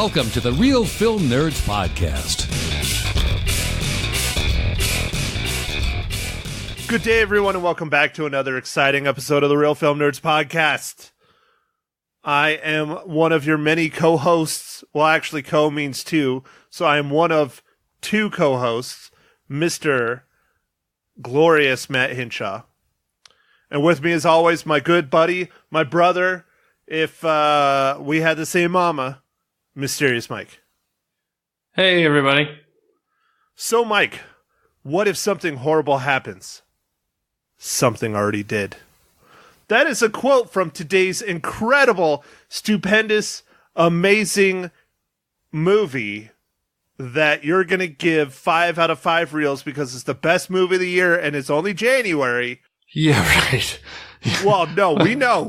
Welcome to the Real Film Nerds Podcast. Good day, everyone, and welcome back to another exciting episode of the Real Film Nerds Podcast. I am one of your many co-hosts. Well, actually, co means two, so I am one of two co-hosts, Mr. Glorious Matt Hinshaw. And with me, as always, my good buddy, my brother, if we had the same mama, Mysterious Mike. Hey, everybody. So, Mike, what if something horrible happens? Something already did. That is a quote from today's incredible, stupendous, amazing movie that you're going to give 5 out of 5 reels because it's the best movie of the year and it's only January. Yeah, right. Well, no, we know,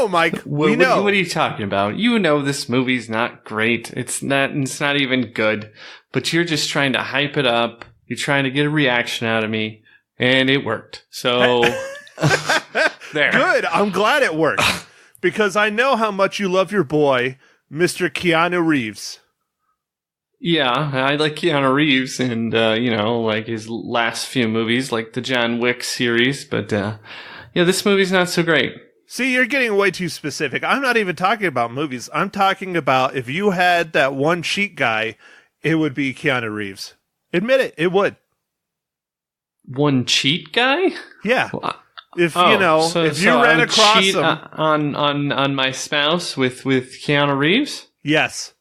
Mike. We know. What are you talking about? You know this movie's not great. It's not even good. But you're just trying to hype it up. You're trying to get a reaction out of me, and it worked. So, there. Good. I'm glad it worked because I know how much you love your boy, Mr. Keanu Reeves. Yeah, I like Keanu Reeves and, like his last few movies, like the John Wick series. But, yeah, this movie's not so great. See, you're getting way too specific. I'm not even talking about movies. I'm talking about if you had that one cheat guy, it would be Keanu Reeves. Admit it, it would. One cheat guy? Yeah. If you ran across cheat him on my spouse with Keanu Reeves? Yes.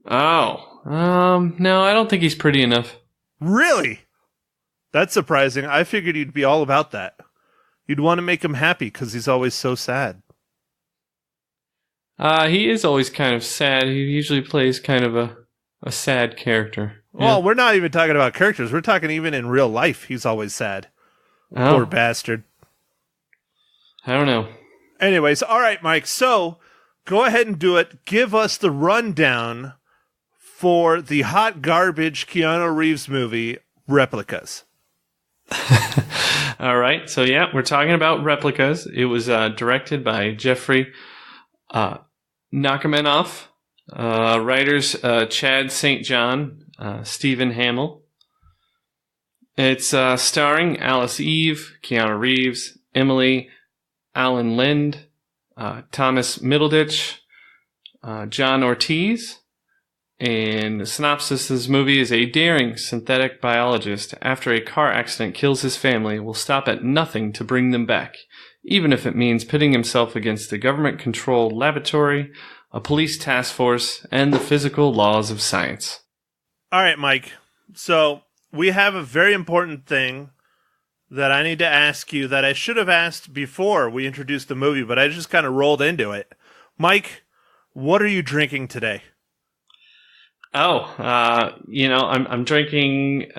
Oh. No, I don't think he's pretty enough. Really? That's surprising. I figured you'd be all about that. You'd want to make him happy because he's always so sad. He is always kind of sad. He usually plays kind of a sad character. Well, we're not even talking about characters. We're talking even in real life. He's always sad. Oh. Poor bastard. I don't know. Anyways, all right, Mike. So go ahead and do it. Give us the rundown for the hot garbage Keanu Reeves movie, Replicas. All right. So, yeah, we're talking about Replicas. It was directed by Jeffrey Nachmanoff. Writers Chad St. John, Stephen Hamill. It's starring Alice Eve, Keanu Reeves, Emily, Alan Lind, Thomas Middleditch, John Ortiz. And the synopsis of this movie is: a daring synthetic biologist, after a car accident kills his family, will stop at nothing to bring them back, even if it means pitting himself against a government-controlled laboratory, a police task force, and the physical laws of science. All right, Mike. So we have a very important thing that I need to ask you that I should have asked before we introduced the movie, but I just kind of rolled into it. Mike, what are you drinking today? Oh, I'm drinking. It's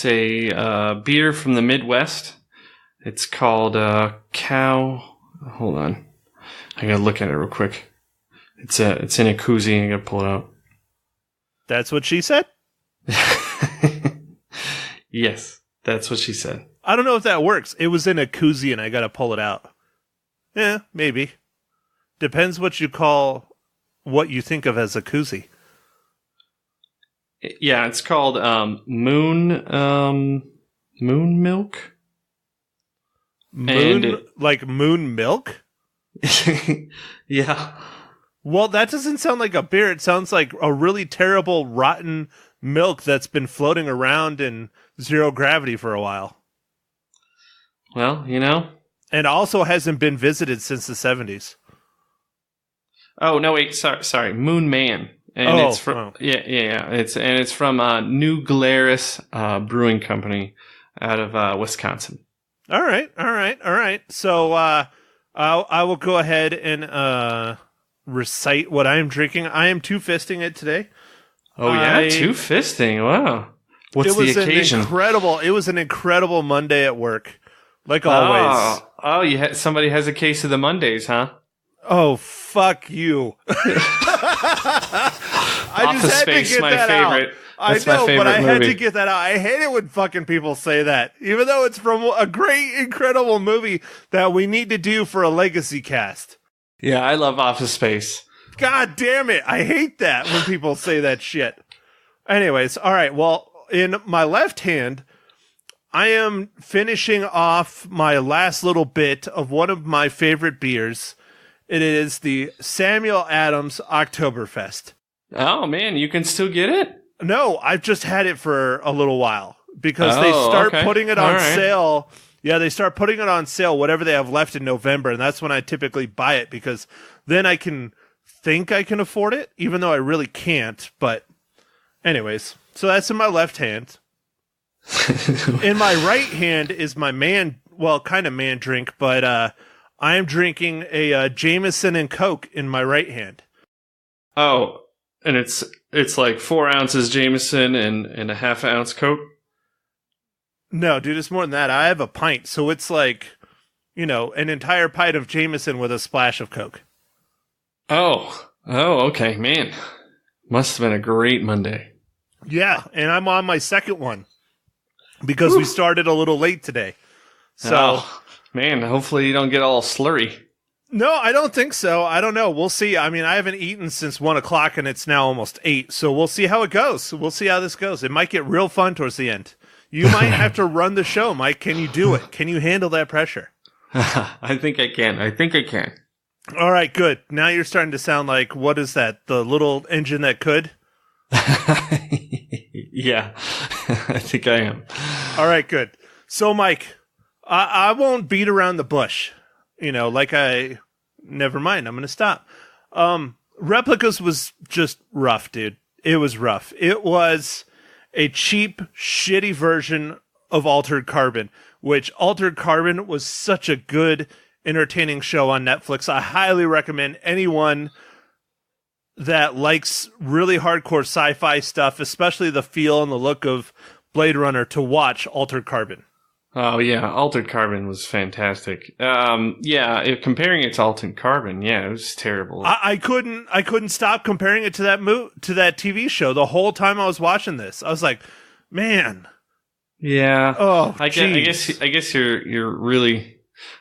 a beer from the Midwest. It's called Cow. Hold on, I gotta look at it real quick. It's in a koozie. I gotta pull it out. That's what she said? Yes, that's what she said. I don't know if that works. It was in a koozie and I gotta pull it out. Yeah, maybe. Depends what you call what you think of as a koozie. Yeah, it's called Moon Milk. Like moon milk? Yeah. Well, that doesn't sound like a beer. It sounds like a really terrible, rotten milk that's been floating around in zero gravity for a while. Well, And also hasn't been visited since the 70s. Oh, no, wait, sorry. Moon Man. And it's from It's from New Glarus Brewing Company out of Wisconsin. All right. So I will go ahead and recite what I am drinking. I am two-fisting it today. Oh, yeah? Two-fisting? Wow. What's the occasion? It was an incredible Monday at work, like always. Oh, somebody has a case of the Mondays, huh? Oh, fuck you. I just had to get that out. I know, but I had to get that out. I hate it when fucking people say that, even though it's from a great, incredible movie that we need to do for a legacy cast. Yeah, I love Office Space. God damn it. I hate that when people say that shit. Anyways, all right. Well, in my left hand, I am finishing off my last little bit of one of my favorite beers. It is the Samuel Adams Oktoberfest. Oh, man, you can still get it? No, I've just had it for a little while because they start putting it on sale. Yeah, they start putting it on sale, whatever they have left in November, and that's when I typically buy it because then I can think I can afford it, even though I really can't. But anyways, so that's in my left hand. In my right hand is my kind of man drink, but I am drinking a Jameson and Coke in my right hand. Oh, and it's like 4 ounces Jameson and a half ounce Coke? No, dude, it's more than that. I have a pint, so it's like, an entire pint of Jameson with a splash of Coke. Oh, okay, man. Must have been a great Monday. Yeah, and I'm on my second one because we started a little late today. So, man, hopefully you don't get all slurry. No, I don't think so. I don't know. We'll see. I mean, I haven't eaten since 1 o'clock and it's now almost 8. So we'll see how it goes. We'll see how this goes. It might get real fun towards the end. You might have to run the show, Mike. Can you do it? Can you handle that pressure? I think I can. All right, good. Now you're starting to sound like, what is that? The little engine that could? Yeah, I think I am. All right, good. So, Mike, I won't beat around the bush. Never mind. I'm going to stop. Replicas was just rough, dude. It was rough. It was a cheap, shitty version of Altered Carbon, which Altered Carbon was such a good, entertaining show on Netflix. I highly recommend anyone that likes really hardcore sci-fi stuff, especially the feel and the look of Blade Runner, to watch Altered Carbon. Oh, yeah. Altered Carbon was fantastic. Comparing it to Altered Carbon, it was terrible. I couldn't stop comparing it to that TV show the whole time I was watching this. I was like, man. Yeah. Oh, I guess you're really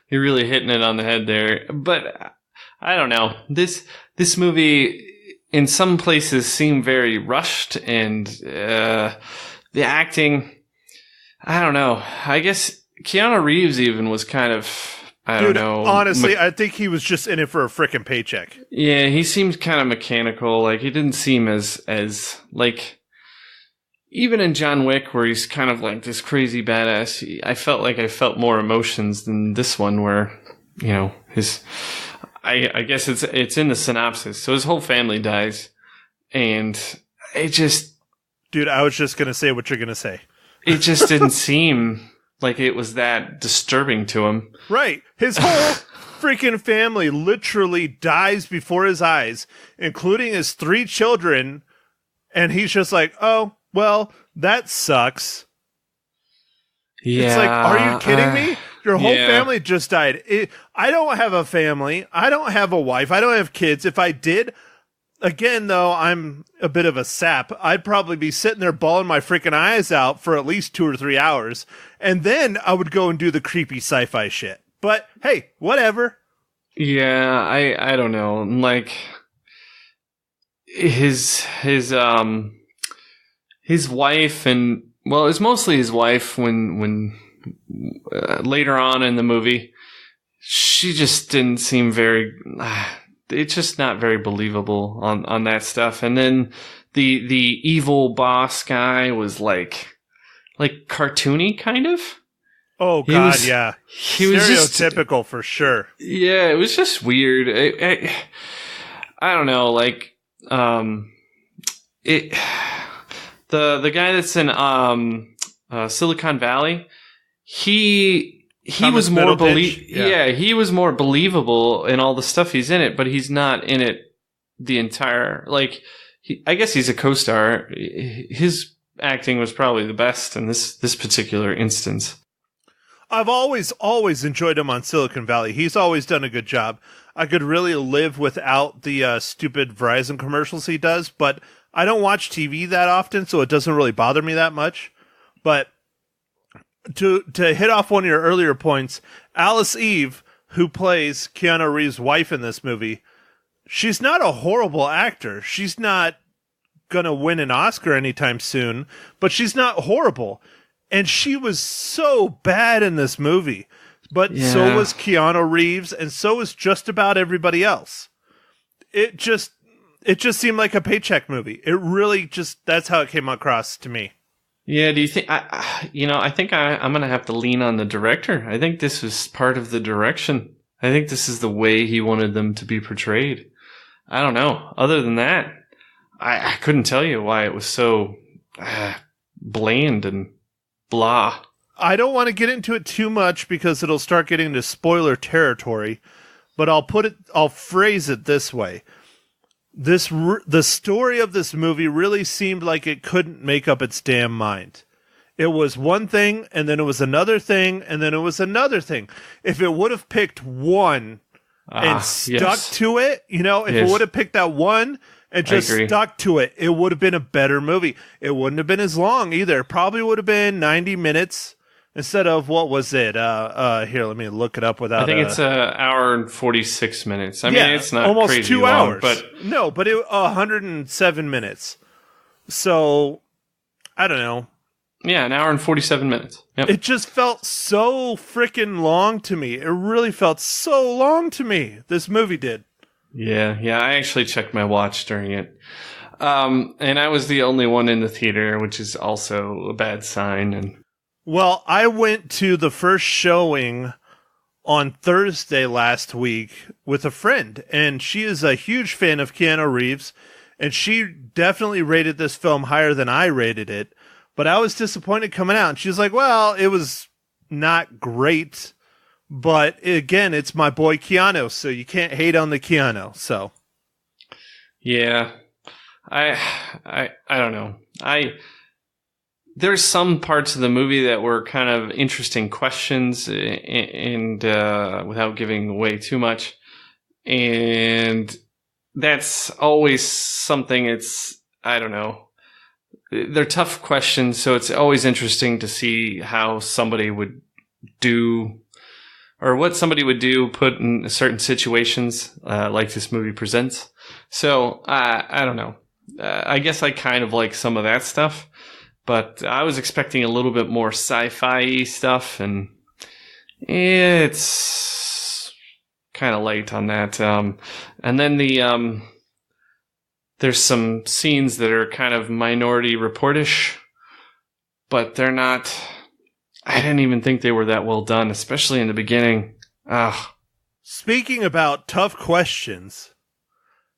hitting it on the head there. But I don't know. This movie in some places seemed very rushed, and the acting, I don't know. I guess Keanu Reeves even was kind of, I don't know. Honestly, I think he was just in it for a frickin' paycheck. Yeah, he seemed kind of mechanical. Like, he didn't seem as like, even in John Wick, where he's kind of like this crazy badass, I felt more emotions than this one, where, I guess it's in the synopsis. So his whole family dies, and it just... Dude, I was just going to say what you're going to say. It just didn't seem like it was that disturbing to him. Right. His whole freaking family literally dies before his eyes, including his 3 children, and he's just like, oh, well, that sucks. Yeah. It's like, are you kidding me? Your whole family just died. I don't have a family. I don't have a wife. I don't have kids. If I did, again, though, I'm a bit of a sap. I'd probably be sitting there bawling my freaking eyes out for at least 2 or 3 hours. And then I would go and do the creepy sci-fi shit. But hey, whatever. Yeah, I don't know. Like, his wife, and well, it's mostly his wife when later on in the movie, she just didn't seem very, it's just not very believable on that stuff. And then the evil boss guy was like cartoony kind of. Oh God, yeah. He was stereotypical for sure. Yeah, it was just weird. I don't know, like the guy that's in Silicon Valley, he was more he was more believable in all the stuff he's in it, but he's not in it the entire, like, I guess he's a co-star. His acting was probably the best in this particular instance. I've always enjoyed him on Silicon Valley. He's always done a good job. I could really live without the stupid Verizon commercials he does, but I don't watch TV that often, so it doesn't really bother me that much. But to hit off one of your earlier points, Alice Eve, who plays Keanu Reeves' wife in this movie, she's not a horrible actor. She's not going to win an Oscar anytime soon, but she's not horrible. And she was so bad in this movie. But so was Keanu Reeves, and so was just about everybody else. It just seemed like a paycheck movie. It really that's how it came across to me. Yeah, do you think, I think I'm going to have to lean on the director. I think this was part of the direction. I think this is the way he wanted them to be portrayed. I don't know. Other than that, I couldn't tell you why it was so bland and blah. I don't want to get into it too much because it'll start getting into spoiler territory, but I'll phrase it this way. The story of this movie really seemed like it couldn't make up its damn mind. It was one thing, and then it was another thing, and then it was another thing. If it would have picked one and stuck to it, if it would have picked that one and just stuck to it, it would have been a better movie. It wouldn't have been as long either. It probably would have been 90 minutes instead of, what was it? Here, let me look it up without... I think it's an hour and 46 minutes. I mean, it's not almost crazy 2 long, hours. But... No, but 107 minutes. So, I don't know. Yeah, an hour and 47 minutes. Yep. It just felt so freaking long to me. It really felt so long to me. This movie did. Yeah, I actually checked my watch during it. And I was the only one in the theater, which is also a bad sign. Well, I went to the first showing on Thursday last week with a friend, and she is a huge fan of Keanu Reeves, and she definitely rated this film higher than I rated it, but I was disappointed coming out, and she was like, well, it was not great, but again, it's my boy Keanu, so you can't hate on the Keanu, so. Yeah, I don't know. There's some parts of the movie that were kind of interesting questions, and without giving away too much. And that's always something. I don't know. They're tough questions, so it's always interesting to see how somebody would do, or what somebody would do put in certain situations like this movie presents. So I don't know. I guess I kind of like some of that stuff. But I was expecting a little bit more sci-fi stuff, and it's kind of late on that. And then there's some scenes that are kind of Minority Report-ish, but they're not. I didn't even think they were that well done, especially in the beginning. Speaking about tough questions,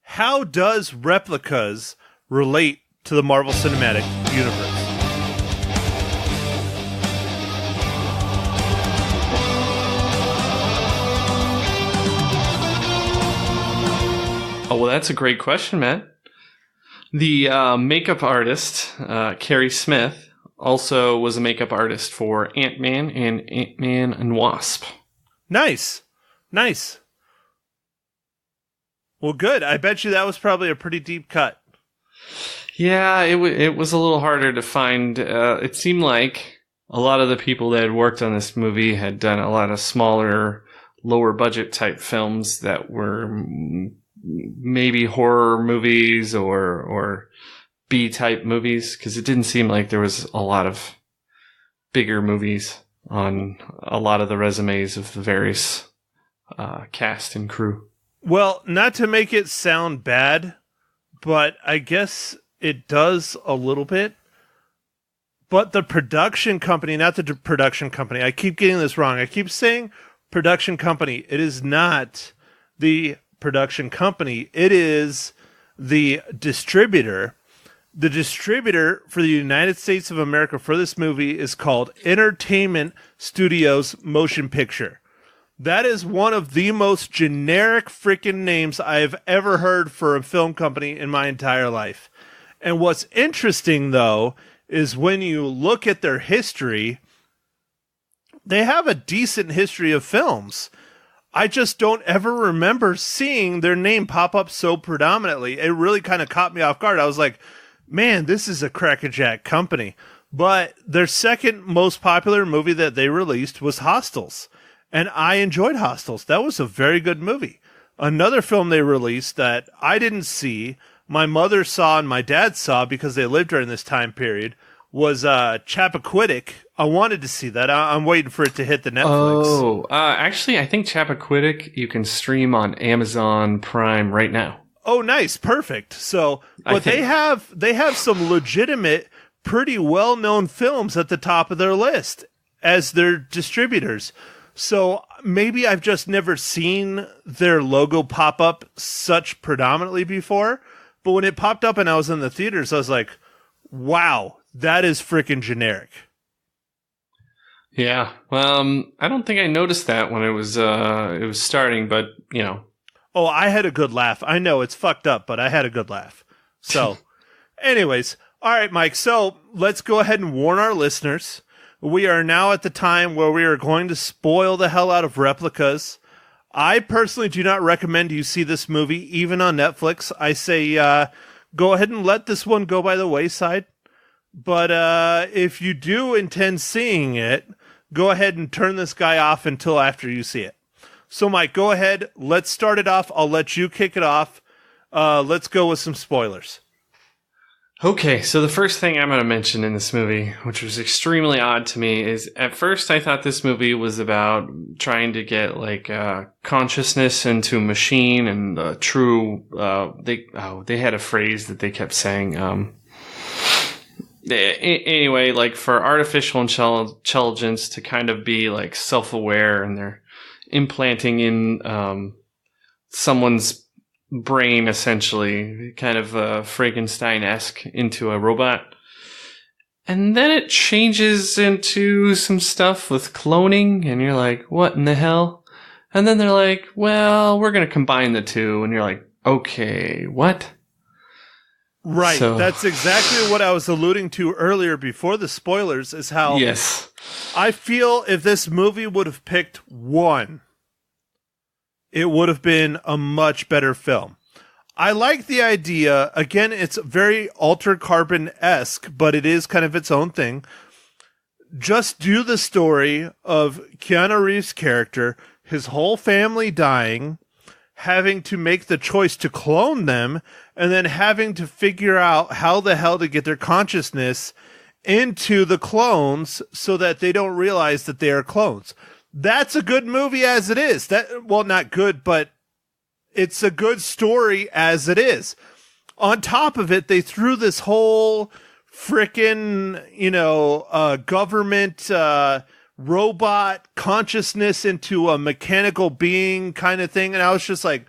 how does Replicas relate to the Marvel Cinematic Universe? Oh, well, that's a great question, Matt. The makeup artist, Carrie Smith, also was a makeup artist for Ant-Man and Ant-Man and Wasp. Nice. Well, good. I bet you that was probably a pretty deep cut. Yeah, it was a little harder to find. It seemed like a lot of the people that had worked on this movie had done a lot of smaller, lower budget type films that were maybe horror movies or B-type movies, because it didn't seem like there was a lot of bigger movies on a lot of the resumes of the various cast and crew. Well, not to make it sound bad, but I guess it does a little bit. But the production company, not the production company, I keep getting this wrong. I keep saying production company. It is not the production company. It is the distributor. The distributor for the United States of America for this movie is called Entertainment Studios Motion Picture. That is one of the most generic freaking names I have ever heard for a film company in my entire life. And what's interesting, though, is when you look at their history, they have a decent history of films. I just don't ever remember seeing their name pop up so predominantly. It really kind of caught me off guard. I was like, man, this is a crackerjack company. But their second most popular movie that they released was Hostiles. And I enjoyed Hostiles. That was a very good movie. Another film they released that I didn't see, my mother saw and my dad saw because they lived during this time period, was Chappaquiddick. I wanted to see that. I'm waiting for it to hit the Netflix. Oh, actually, I think Chappaquiddick you can stream on Amazon Prime right now. Oh, nice. Perfect. So, but they have some legitimate, pretty well-known films at the top of their list as their distributors. So maybe I've just never seen their logo pop up such predominantly before. But when it popped up and I was in the theaters, I was like, wow, that is freaking generic. Yeah. Well, I don't think I noticed that when it was starting, but you know. Oh, I had a good laugh. I know it's fucked up, but I had a good laugh. So anyways, all right, Mike. So let's go ahead and warn our listeners. We are now at the time where we are going to spoil the hell out of Replicas. I personally do not recommend you see this movie, even on Netflix. I say go ahead and let this one go by the wayside. But if you do intend seeing it, go ahead and turn this guy off until after you see it. So, Mike, go ahead. Let's start it off. I'll let you kick it off. Let's go with some spoilers. Okay, so the first thing I'm going to mention in this movie, which was extremely odd to me, is at first I thought this movie was about trying to get like consciousness into a machine and true. They had a phrase that they kept saying. Anyway, like for artificial intelligence to kind of be like self-aware, and they're implanting in someone's brain, essentially, kind of Frankenstein-esque, into a robot. And then it changes into some stuff with cloning, and you're like, what in the hell? And then they're like, well, we're going to combine the two, and you're like, okay, what? Right, so, that's exactly what I was alluding to earlier before the spoilers, is how yes. I feel if this movie would have picked one, it would have been a much better film. I like the idea. Again, it's very Altered Carbon-esque, but it is kind of its own thing. Just do the story of Keanu Reeves' character, his whole family dying, having to make the choice to clone them, and then having to figure out how the hell to get their consciousness into the clones so that they don't realize that they are clones. That's a good movie as it is. Well, not good, but it's a good story as it is. On top of it, they threw this whole frickin', government robot consciousness into a mechanical being kind of thing. And I was just like,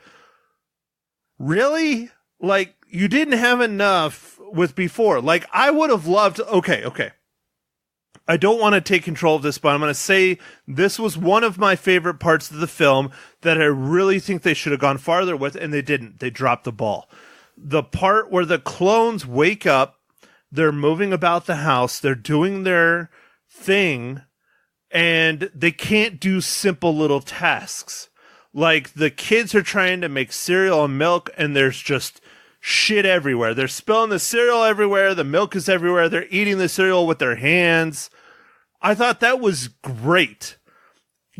really? Like, you didn't have enough with before. Like, I would have loved... Okay. I don't want to take control of this, but I'm going to say this was one of my favorite parts of the film that I really think they should have gone farther with, and they didn't. They dropped the ball. The part where the clones wake up, they're moving about the house, they're doing their thing, and they can't do simple little tasks. Like, the kids are trying to make cereal and milk, and there's just shit everywhere. They're spilling the cereal everywhere. The milk is everywhere. They're eating the cereal with their hands. I thought that was great.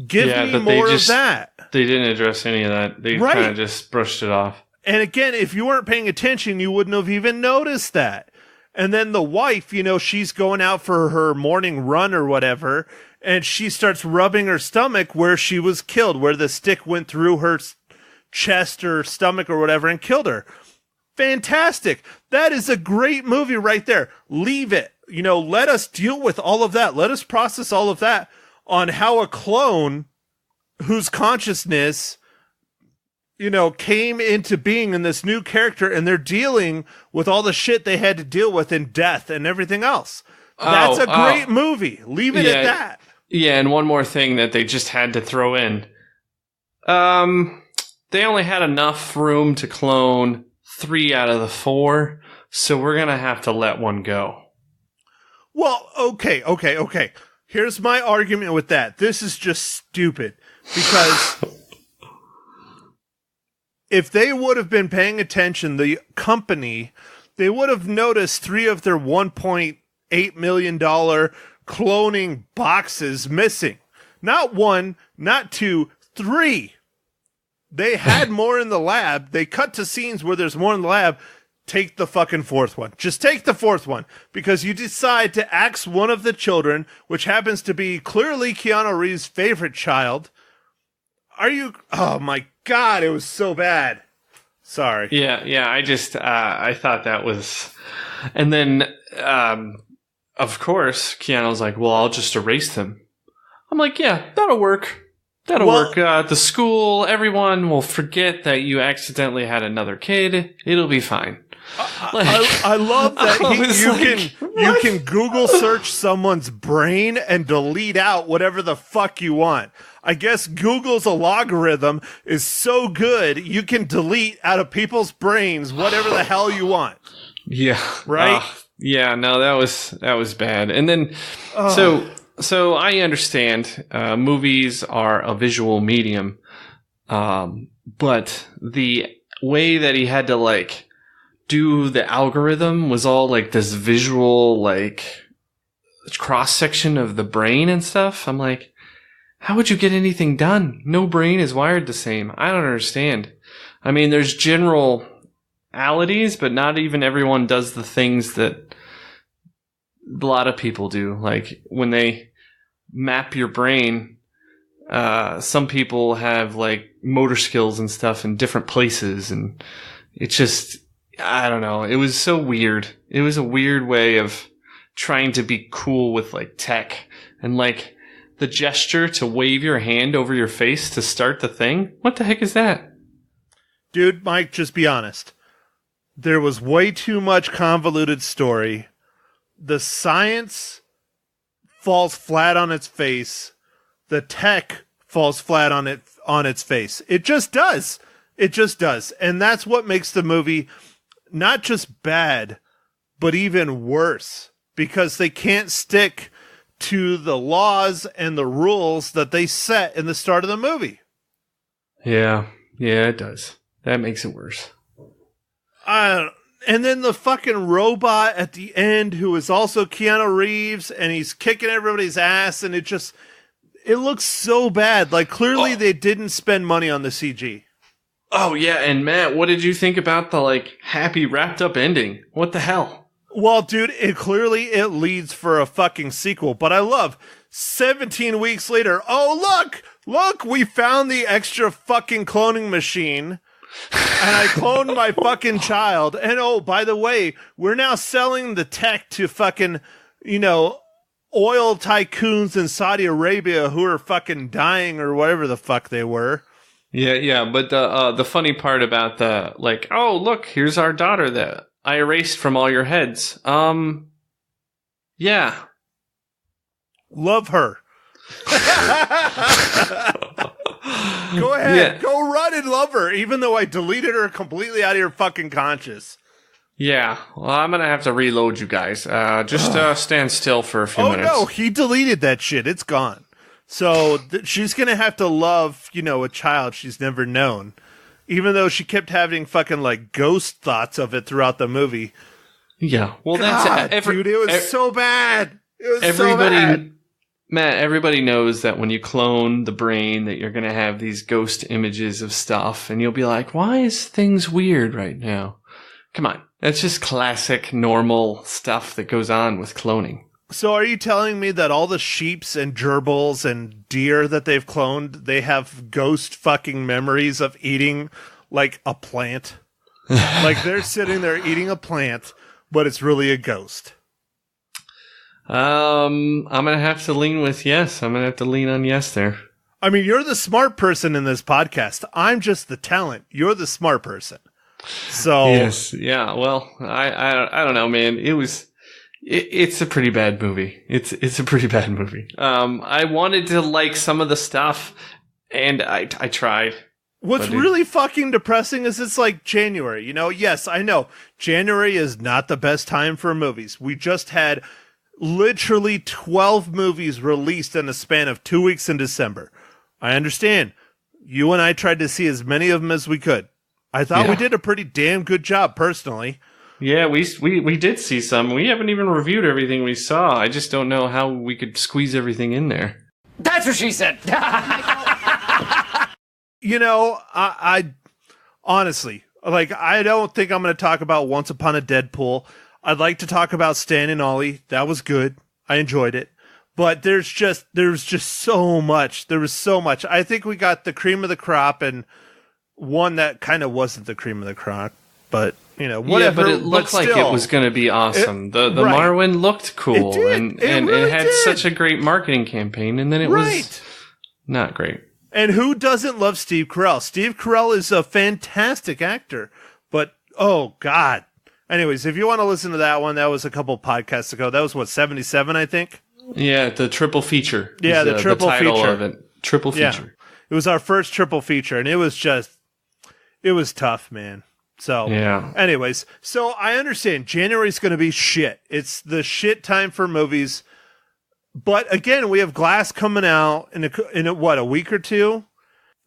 Give me more of that. They didn't address any of that. They kind of just brushed it off. And again, if you weren't paying attention, you wouldn't have even noticed that. And then the wife, she's going out for her morning run or whatever, and she starts rubbing her stomach where she was killed, where the stick went through her chest or stomach or whatever and killed her. Fantastic. That is a great movie right there. Leave it. Let us deal with all of that. Let us process all of that on how a clone whose consciousness, came into being in this new character, and they're dealing with all the shit they had to deal with in death and everything else. That's a great movie. Leave it at that. Yeah, and one more thing that they just had to throw in. They only had enough room to clone 3 out of the 4, so we're going to have to let one go. Well, okay. Here's my argument with that. This is just stupid because if they would have been paying attention, the company, they would have noticed 3 of their $1.8 million cloning boxes missing. Not 1, not 2, 3. They had more in the lab. They cut to scenes where there's more in the lab. Take the fucking 4th one. Just take the 4th one. Because you decide to axe one of the children, which happens to be clearly Keanu Reeves' favorite child. Are you... Oh my God, it was so bad. Sorry. Yeah, I thought that was... And then, of course, Keanu's like, well, I'll just erase them. I'm like, yeah, that'll work. That'll work. The school, everyone will forget that you accidentally had another kid. It'll be fine. I love that you can Google search someone's brain and delete out whatever the fuck you want. I guess Google's algorithm is so good you can delete out of people's brains whatever the hell you want. Yeah. Right? Yeah, no, that was bad. And then so I understand movies are a visual medium, but the way that he had to do the algorithm was all this visual cross section of the brain and stuff. I'm like, how would you get anything done? No brain is wired the same. I don't understand. I mean, there's generalities, but not even everyone does the things that a lot of people do. Like when they map your brain, some people have motor skills and stuff in different places, and it's just, I don't know. It was so weird. It was a weird way of trying to be cool with tech and the gesture to wave your hand over your face to start the thing. What the heck is that? Dude, Mike, just be honest. There was way too much convoluted story. The science falls flat on its face. The tech falls flat on its face. It just does. It just does. And that's what makes the movie not just bad, but even worse. Because they can't stick to the laws and the rules that they set in the start of the movie. Yeah, it does. That makes it worse. And then the fucking robot at the end, who is also Keanu Reeves, and he's kicking everybody's ass, and it looks so bad. Clearly they didn't spend money on the CG. Oh, yeah, and Matt, what did you think about the, happy wrapped up ending? What the hell? Well, dude, it leads for a fucking sequel, but I love 17 weeks later. Oh, look, we found the extra fucking cloning machine. And I cloned my fucking child. And oh, by the way, we're now selling the tech to fucking, oil tycoons in Saudi Arabia who are fucking dying or whatever the fuck they were. Yeah. But the funny part about oh, look, here's our daughter that I erased from all your heads. Yeah. Love her. Go ahead. Yeah. Go run and love her, even though I deleted her completely out of your fucking conscious. Yeah. Well, I'm going to have to reload you guys. Just stand still for a few minutes. Oh, no. He deleted that shit. It's gone. So she's going to have to love, a child she's never known. Even though she kept having fucking ghost thoughts of it throughout the movie. Yeah. Well, God, dude, it was so bad. It was so bad. Matt, everybody knows that when you clone the brain that you're going to have these ghost images of stuff, and you'll be like, why is things weird right now? Come on. That's just classic, normal stuff that goes on with cloning. So are you telling me that all the sheeps and gerbils and deer that they've cloned, they have ghost fucking memories of eating a plant? They're sitting there eating a plant, but it's really a ghost. I'm going to have to lean with yes. I'm going to have to lean on yes there. I mean, you're the smart person in this podcast. I'm just the talent. You're the smart person. So yes. Yeah. Well, I don't know, man. It's a pretty bad movie. It's a pretty bad movie. I wanted to like some of the stuff, and I tried. What's really fucking depressing is it's January. Yes, I know. January is not the best time for movies. We just had literally 12 movies released in the span of 2 weeks in December. I understand. You and I tried to see as many of them as we could. I thought we did a pretty damn good job, personally. Yeah, we did see some. We haven't even reviewed everything we saw. I just don't know how we could squeeze everything in there. That's what she said. You know, I honestly, like, I don't think I'm going to talk about Once Upon a Deadpool. I'd like to talk about Stan and Ollie. That was good. I enjoyed it. But there was just so much. There was so much. I think we got the cream of the crop and one that kind of wasn't the cream of the crop. But, you know, whatever. Yeah, but it looked like it was going to be awesome. The Marwin looked cool. It did. And really it had such a great marketing campaign. And then it was not great. And who doesn't love Steve Carell? Steve Carell is a fantastic actor. But, oh, God. Anyways, if you want to listen to that one, that was a couple podcasts ago. That was, 77, I think? Yeah, the triple feature. Yeah, the triple feature. The title of it. Triple feature. Yeah. It was our first triple feature, and it was tough, man. So, anyways, so I understand January's going to be shit. It's the shit time for movies. But again, we have Glass coming out in a week or two?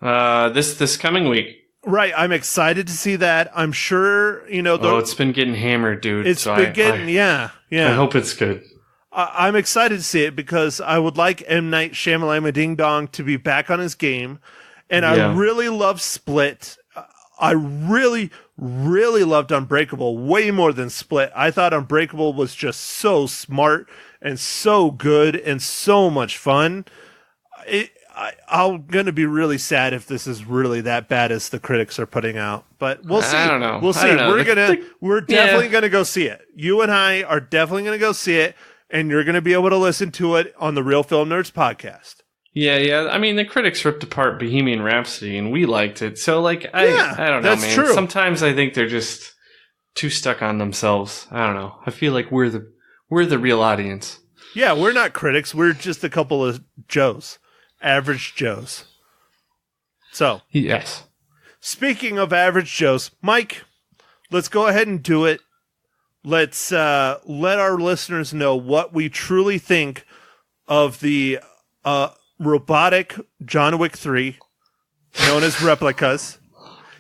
This coming week. Right, I'm excited to see that. I'm sure, you know... it's been getting hammered, dude. It's been getting, yeah. I hope it's good. I'm excited to see it because I would like M. Night Shyamalan Ding Dong to be back on his game. And I really love Split. I really, really loved Unbreakable way more than Split. I thought Unbreakable was just so smart and so good and so much fun. I'm going to be really sad if this is really that bad as the critics are putting out. But we'll see. I don't know. We'll see. We're definitely going to go see it. You and I are definitely going to go see it. And you're going to be able to listen to it on the Real Film Nerds podcast. Yeah. I mean, the critics ripped apart Bohemian Rhapsody, and we liked it. So, like, I don't know, that's man. true. Sometimes I think they're just too stuck on themselves. I don't know. I feel like we're the real audience. Yeah, we're not critics. We're just a couple of Joes, average Joes. So, yes. Speaking of average Joes, Mike, let's go ahead and do it. Let's let our listeners know what we truly think of the robotic John Wick 3, known as Replicas.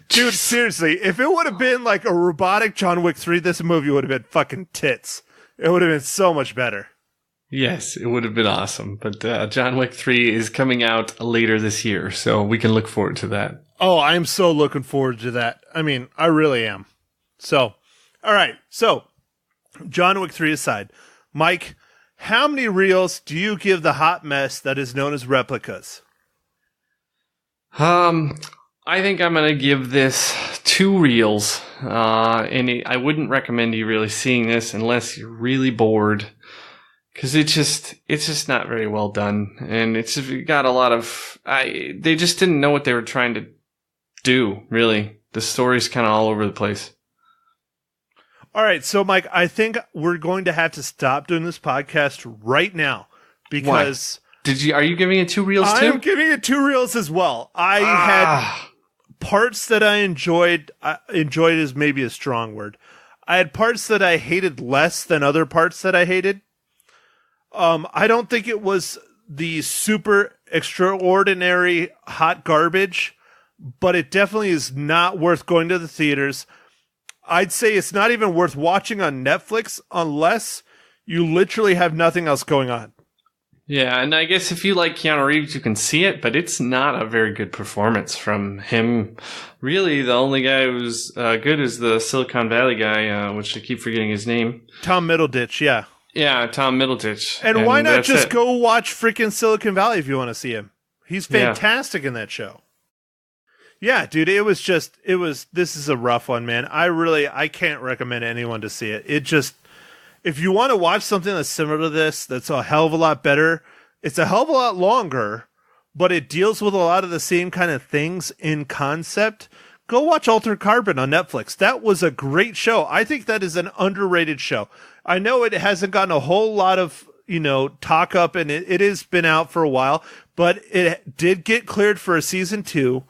Dude, seriously, if it would have been like a robotic John Wick 3, this movie would have been fucking tits. It would have been so much better. Yes, it would have been awesome. But John Wick 3 is coming out later this year, so we can look forward to that. Oh, I'm so looking forward to that. I mean, I really am. So, all right. So, John Wick 3 aside, Mike, how many reels do you give the hot mess that is known as Replicas? I think I'm going to give this 2 reels. And I wouldn't recommend you really seeing this unless you're really bored. Because it's just not very well done. And it's got a lot of... they just didn't know what they were trying to do, really. The story's kind of all over the place. All right, so Mike, I think we're going to have to stop doing this podcast right now because are you giving it 2 reels too? I'm giving it 2 reels as well. I had parts that I enjoyed. Enjoyed is maybe a strong word. I had parts that I hated less than other parts that I hated. I don't think it was the super extraordinary hot garbage, but it definitely is not worth going to the theaters. I'd say it's not even worth watching on Netflix unless you literally have nothing else going on. Yeah, and I guess if you like Keanu Reeves, you can see it, but it's not a very good performance from him. Really, the only guy who's good is the Silicon Valley guy, which I keep forgetting his name. Tom Middleditch, yeah. Yeah, Tom Middleditch. And why not just go watch freaking Silicon Valley if you want to see him? He's fantastic in that show. Yeah, dude, this is a rough one, man. I can't recommend anyone to see it. If you want to watch something that's similar to this, that's a hell of a lot better, it's a hell of a lot longer, but it deals with a lot of the same kind of things in concept, go watch Altered Carbon on Netflix. That was a great show. I think that is an underrated show. I know it hasn't gotten a whole lot of, talk up, and it has been out for a while, but it did get cleared for a season 2.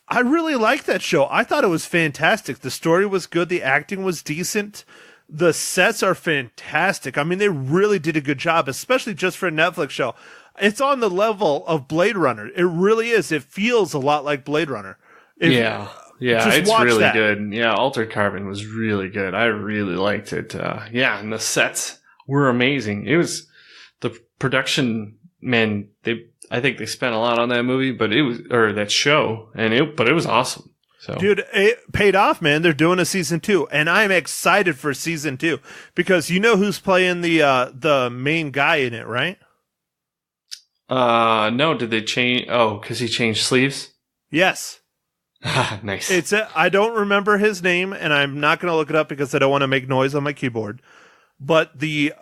I really liked that show. I thought it was fantastic. The story was good. The acting was decent. The sets are fantastic. I mean, they really did a good job, especially just for a Netflix show. It's on the level of Blade Runner. It really is. It feels a lot like Blade Runner. Yeah, it's really that. good. Yeah, Altered Carbon was really good. I really liked it. And the sets were amazing. It was the production, man. I think they spent a lot on that movie, but that show, but it was awesome. So, dude, it paid off, man. They're doing a season 2, and I'm excited for season 2 because you know who's playing the main guy in it, right? No. Did they change? Oh, because he changed sleeves. Yes. Nice. I don't remember his name, and I'm not going to look it up because I don't want to make noise on my keyboard. But the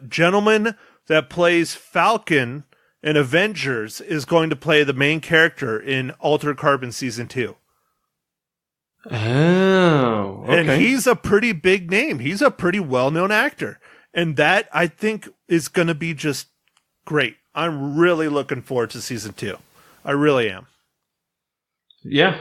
gentleman that plays Falcon in Avengers is going to play the main character in Altered Carbon season 2. Oh, okay. And he's a pretty big name. He's a pretty well-known actor. And that, I think, is going to be just great. I'm really looking forward to season 2. I really am. Yeah.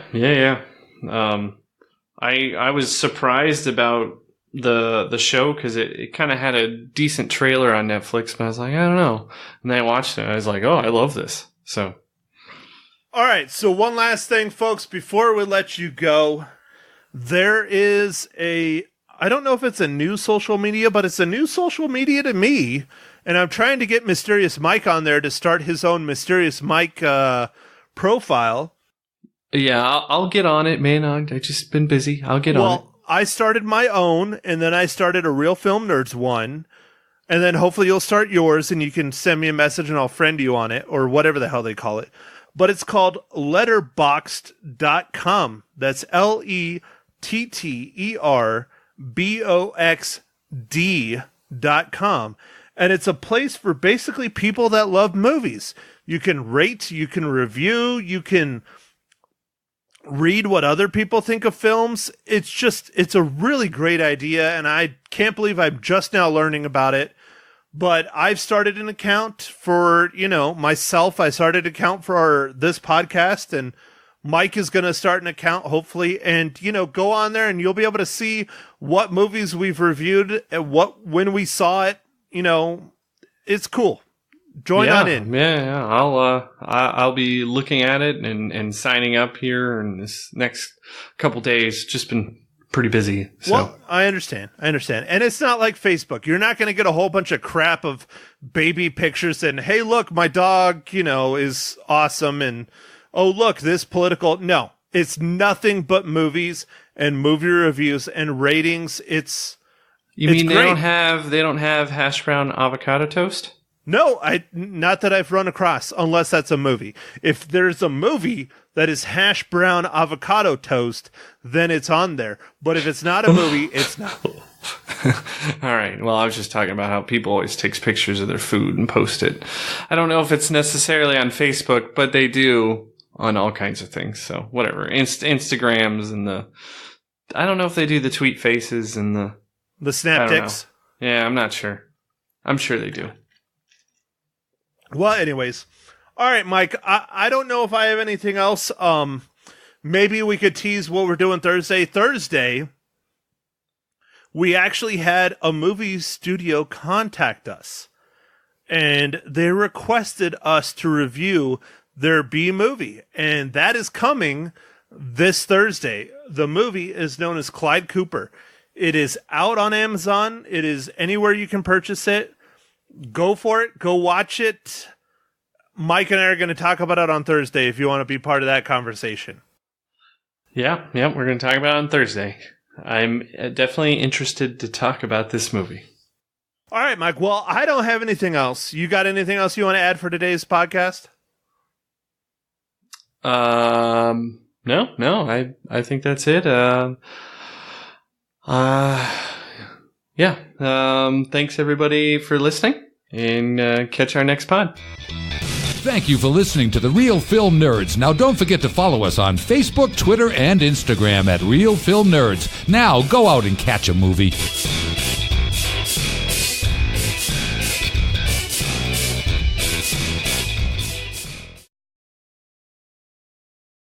I was surprised about the show because it kind of had a decent trailer on Netflix, but I was like, I don't know. And then I watched it, and I was like, oh, I love this. So, all right. So one last thing, folks, before we let you go, there is I don't know if it's a new social media, but it's a new social media to me. And I'm trying to get Mysterious Mike on there to start his own Mysterious Mike profile. Yeah, I'll get on it, man. I've just been busy. I'll get on it. Well, I started my own, and then I started a Real Film Nerds one. And then hopefully you'll start yours, and you can send me a message, and I'll friend you on it, or whatever the hell they call it. But it's called letterboxd.com. That's letterboxd.com. And it's a place for basically people that love movies. You can rate, you can review, you can read what other people think of films. It's a really great idea, and I can't believe I'm just now learning about it. But I've started an account for, myself. I started an account for this podcast, and Mike is going to start an account, hopefully, and, go on there and you'll be able to see what movies we've reviewed and when we saw it. It's cool. Join on in. Yeah. I'll be looking at it and signing up here in this next couple days. Just been pretty busy. So. Well, I understand. And it's not like Facebook. You're not going to get a whole bunch of crap of baby pictures and, hey, look, my dog, is awesome. And, oh, look, this political. No, it's nothing but movies and movie reviews and ratings. You mean they don't have hash brown avocado toast? No, not that I've run across, unless that's a movie. If there's a movie that is hash brown avocado toast, then it's on there. But if it's not a movie, it's not. All right. Well, I was just talking about how people always take pictures of their food and post it. I don't know if it's necessarily on Facebook, but they do on all kinds of things. So whatever. Instagrams and I don't know if they do the tweet faces and the Snaptics. Yeah, I'm not sure. I'm sure they do. Well, anyways. All right, Mike, I don't know if I have anything else. Maybe we could tease what we're doing Thursday. Thursday, we actually had a movie studio contact us, and they requested us to review their B movie, and that is coming this Thursday. The movie is known as Clyde Cooper. It is out on Amazon. It is anywhere you can purchase it. Go for it. Go watch it. Mike and I are going to talk about it on Thursday if you want to be part of that conversation. Yeah, we're going to talk about it on Thursday. I'm definitely interested to talk about this movie. All right, Mike. Well, I don't have anything else. You got anything else you want to add for today's podcast? No. I think that's it. Thanks everybody for listening, and catch our next pod. Thank you for listening to The Real Film Nerds. Now don't forget to follow us on Facebook, Twitter, and Instagram at Real Film Nerds. Now go out and catch a movie.